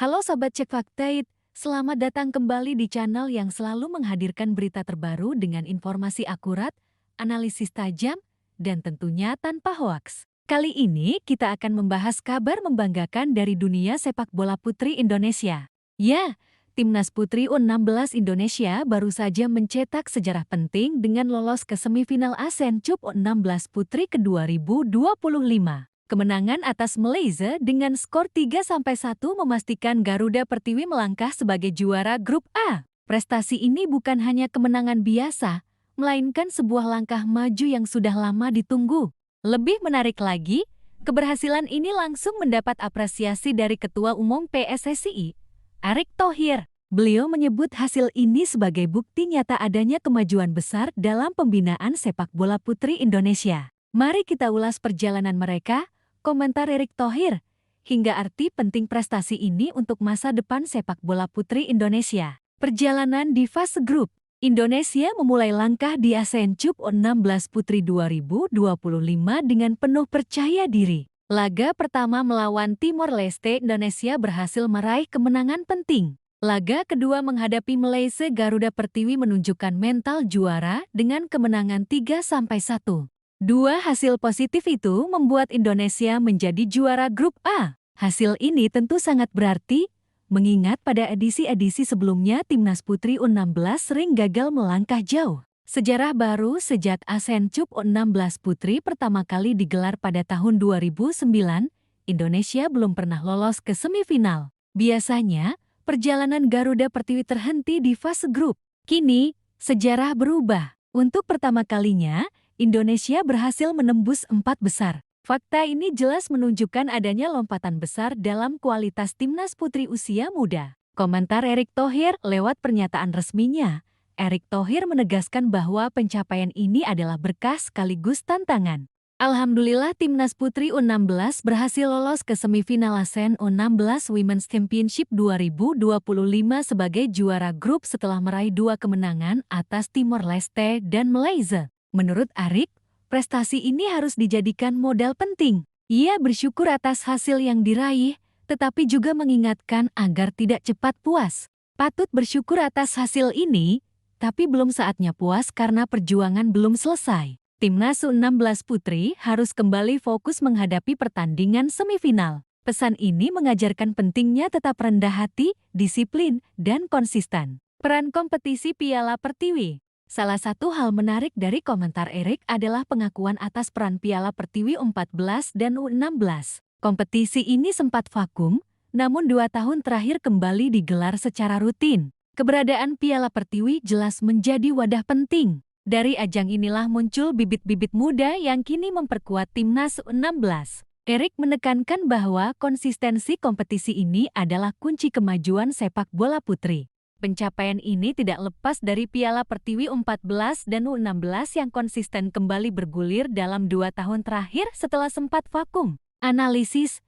Halo Sobat Cek Fakta, selamat datang kembali di channel yang selalu menghadirkan berita terbaru dengan informasi akurat, analisis tajam, dan tentunya tanpa hoaks. Kali ini kita akan membahas kabar membanggakan dari dunia sepak bola putri Indonesia. Ya, Timnas Putri U16 Indonesia baru saja mencetak sejarah penting dengan lolos ke semifinal ASEAN Cup U16 Putri ke-2025. Kemenangan atas Malaysia dengan skor 3-1 memastikan Garuda Pertiwi melangkah sebagai juara Grup A. Prestasi ini bukan hanya kemenangan biasa, melainkan sebuah langkah maju yang sudah lama ditunggu. Lebih menarik lagi, keberhasilan ini langsung mendapat apresiasi dari Ketua Umum PSSI, Erick Thohir. Beliau menyebut hasil ini sebagai bukti nyata adanya kemajuan besar dalam pembinaan sepak bola putri Indonesia. Mari kita ulas perjalanan mereka, komentar Erick Thohir, hingga arti penting prestasi ini untuk masa depan sepak bola putri Indonesia. Perjalanan di fase grup, Indonesia memulai langkah di ASEAN Cup U16 Putri 2025 dengan penuh percaya diri. Laga pertama melawan Timor Leste, Indonesia berhasil meraih kemenangan penting. Laga kedua menghadapi Malaysia, Garuda Pertiwi menunjukkan mental juara dengan kemenangan 3-1. Dua hasil positif itu membuat Indonesia menjadi juara Grup A. Hasil ini tentu sangat berarti, mengingat pada edisi-edisi sebelumnya Timnas Putri U16 sering gagal melangkah jauh. Sejarah baru sejak ASEAN Cup U16 Putri pertama kali digelar pada tahun 2009, Indonesia belum pernah lolos ke semifinal. Biasanya, perjalanan Garuda Pertiwi terhenti di fase grup. Kini, sejarah berubah. Untuk pertama kalinya, Indonesia berhasil menembus 4 besar. Fakta ini jelas menunjukkan adanya lompatan besar dalam kualitas timnas putri usia muda. Komentar Erick Thohir lewat pernyataan resminya. Erick Thohir menegaskan bahwa pencapaian ini adalah berkah sekaligus tantangan. Alhamdulillah timnas putri U16 berhasil lolos ke semifinal ASEAN U16 Women's Championship 2025 sebagai juara grup setelah meraih 2 kemenangan atas Timor Leste dan Malaysia. Menurut Erick, prestasi ini harus dijadikan modal penting. Ia bersyukur atas hasil yang diraih, tetapi juga mengingatkan agar tidak cepat puas. Patut bersyukur atas hasil ini, tapi belum saatnya puas karena perjuangan belum selesai. Timnas U16 Putri harus kembali fokus menghadapi pertandingan semifinal. Pesan ini mengajarkan pentingnya tetap rendah hati, disiplin, dan konsisten. Peran kompetisi Piala Pertiwi. Salah satu hal menarik dari komentar Erick adalah pengakuan atas peran Piala Pertiwi U14 dan U16. Kompetisi ini sempat vakum, namun 2 tahun terakhir kembali digelar secara rutin. Keberadaan Piala Pertiwi jelas menjadi wadah penting. Dari ajang inilah muncul bibit-bibit muda yang kini memperkuat timnas U16. Erick menekankan bahwa konsistensi kompetisi ini adalah kunci kemajuan sepak bola putri. Pencapaian ini tidak lepas dari Piala Pertiwi U14 dan U16 yang konsisten kembali bergulir dalam 2 tahun terakhir setelah sempat vakum. Analisis.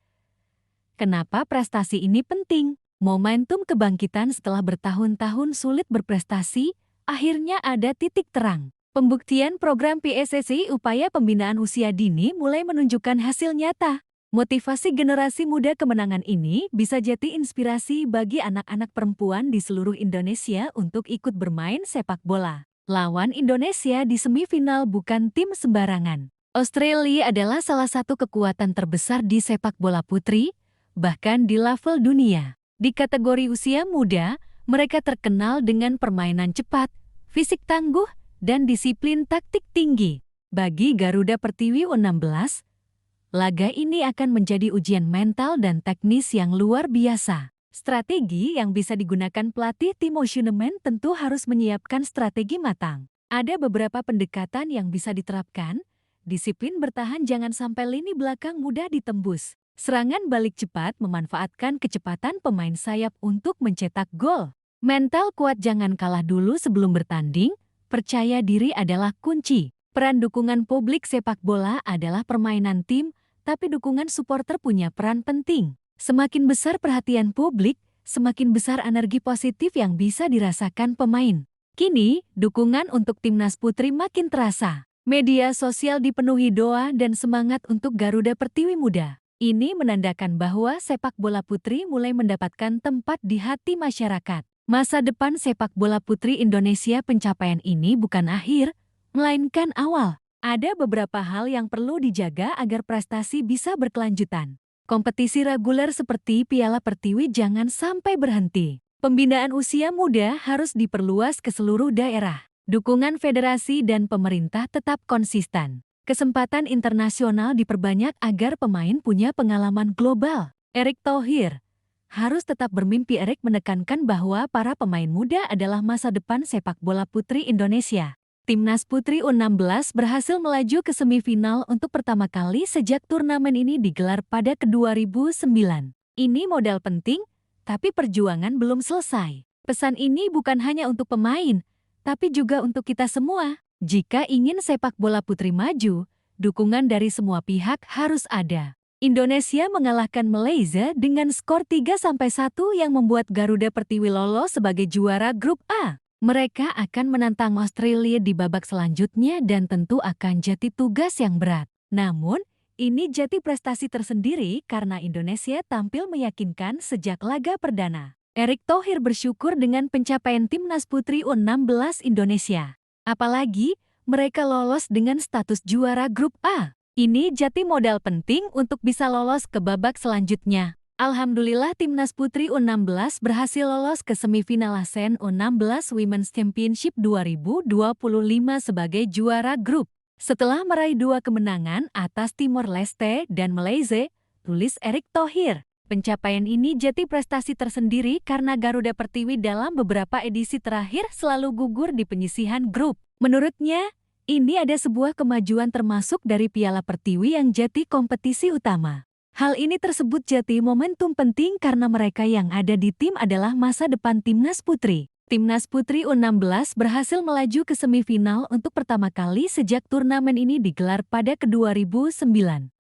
Kenapa prestasi ini penting? Momentum kebangkitan setelah bertahun-tahun sulit berprestasi, akhirnya ada titik terang. Pembuktian program PSSI upaya pembinaan usia dini mulai menunjukkan hasil nyata. Motivasi generasi muda kemenangan ini bisa jadi inspirasi bagi anak-anak perempuan di seluruh Indonesia untuk ikut bermain sepak bola. Lawan Indonesia di semifinal bukan tim sembarangan. Australia adalah salah satu kekuatan terbesar di sepak bola putri, bahkan di level dunia. Di kategori usia muda, mereka terkenal dengan permainan cepat, fisik tangguh, dan disiplin taktik tinggi. Bagi Garuda Pertiwi U16, laga ini akan menjadi ujian mental dan teknis yang luar biasa. Strategi yang bisa digunakan pelatih Timo Schueneman tentu harus menyiapkan strategi matang. Ada beberapa pendekatan yang bisa diterapkan. Disiplin bertahan jangan sampai lini belakang mudah ditembus. Serangan balik cepat memanfaatkan kecepatan pemain sayap untuk mencetak gol. Mental kuat jangan kalah dulu sebelum bertanding. Percaya diri adalah kunci. Peran dukungan publik sepak bola adalah permainan tim, tapi dukungan supporter punya peran penting. Semakin besar perhatian publik, semakin besar energi positif yang bisa dirasakan pemain. Kini, dukungan untuk timnas putri makin terasa. Media sosial dipenuhi doa dan semangat untuk Garuda Pertiwi muda. Ini menandakan bahwa sepak bola putri mulai mendapatkan tempat di hati masyarakat. Masa depan sepak bola putri Indonesia, pencapaian ini bukan akhir, melainkan awal. Ada beberapa hal yang perlu dijaga agar prestasi bisa berkelanjutan. Kompetisi reguler seperti Piala Pertiwi jangan sampai berhenti. Pembinaan usia muda harus diperluas ke seluruh daerah. Dukungan federasi dan pemerintah tetap konsisten. Kesempatan internasional diperbanyak agar pemain punya pengalaman global. Erick Thohir harus tetap bermimpi. Erick menekankan bahwa para pemain muda adalah masa depan sepak bola putri Indonesia. Timnas Putri U16 berhasil melaju ke semifinal untuk pertama kali sejak turnamen ini digelar pada 2009. Ini modal penting, tapi perjuangan belum selesai. Pesan ini bukan hanya untuk pemain, tapi juga untuk kita semua. Jika ingin sepak bola putri maju, dukungan dari semua pihak harus ada. Indonesia mengalahkan Malaysia dengan skor 3-1 yang membuat Garuda Pertiwi lolos sebagai juara grup A. Mereka akan menantang Australia di babak selanjutnya dan tentu akan jadi tugas yang berat. Namun, ini jadi prestasi tersendiri karena Indonesia tampil meyakinkan sejak laga perdana. Erick Thohir bersyukur dengan pencapaian Timnas Putri U16 Indonesia. Apalagi, mereka lolos dengan status juara grup A. Ini jadi modal penting untuk bisa lolos ke babak selanjutnya. Alhamdulillah Timnas Putri U16 berhasil lolos ke semifinal ASEAN U16 Women's Championship 2025 sebagai juara grup. Setelah meraih 2 kemenangan atas Timor Leste dan Malaysia, tulis Erick Thohir. Pencapaian ini jadi prestasi tersendiri karena Garuda Pertiwi dalam beberapa edisi terakhir selalu gugur di penyisihan grup. Menurutnya, ini ada sebuah kemajuan termasuk dari Piala Pertiwi yang jadi kompetisi utama. Hal ini tersebut jadi momentum penting karena mereka yang ada di tim adalah masa depan Timnas Putri. Timnas Putri U16 berhasil melaju ke semifinal untuk pertama kali sejak turnamen ini digelar pada 2009.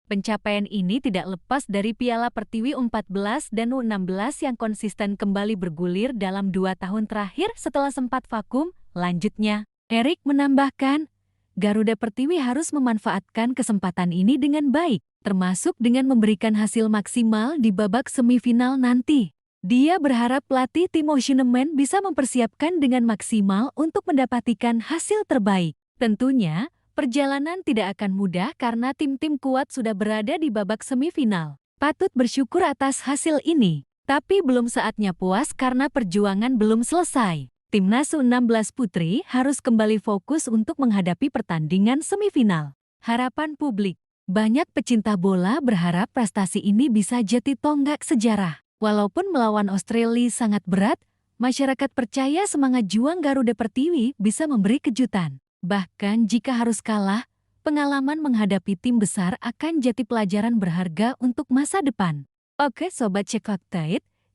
Pencapaian ini tidak lepas dari Piala Pertiwi U14 dan U16 yang konsisten kembali bergulir dalam 2 tahun terakhir setelah sempat vakum. Lanjutnya, Erick menambahkan, Garuda Pertiwi harus memanfaatkan kesempatan ini dengan baik, termasuk dengan memberikan hasil maksimal di babak semifinal nanti. Dia berharap pelatih Timo Schueneman bisa mempersiapkan dengan maksimal untuk mendapatkan hasil terbaik. Tentunya, perjalanan tidak akan mudah karena tim-tim kuat sudah berada di babak semifinal. Patut bersyukur atas hasil ini, tapi belum saatnya puas karena perjuangan belum selesai. Timnas U16 Putri harus kembali fokus untuk menghadapi pertandingan semifinal. Harapan publik. Banyak pecinta bola berharap prestasi ini bisa jadi tonggak sejarah. Walaupun melawan Australia sangat berat, masyarakat percaya semangat juang Garuda Pertiwi bisa memberi kejutan. Bahkan jika harus kalah, pengalaman menghadapi tim besar akan jadi pelajaran berharga untuk masa depan. Oke Sobat Cek Fakta,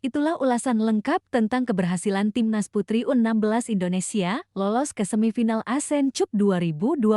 itulah ulasan lengkap tentang keberhasilan Timnas Putri U16 Indonesia lolos ke semifinal ASEAN Cup 2025,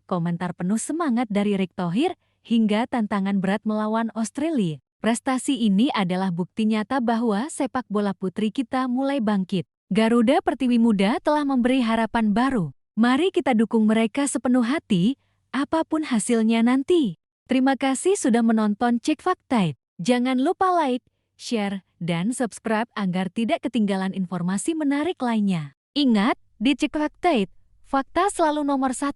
komentar penuh semangat dari Erick Thohir, hingga tantangan berat melawan Australia. Prestasi ini adalah bukti nyata bahwa sepak bola putri kita mulai bangkit. Garuda Pertiwi muda telah memberi harapan baru. Mari kita dukung mereka sepenuh hati, apapun hasilnya nanti. Terima kasih sudah menonton Cek Fakta. Jangan lupa like, share, dan subscribe agar tidak ketinggalan informasi menarik lainnya. Ingat, di Cek Fakta, fakta selalu nomor 1.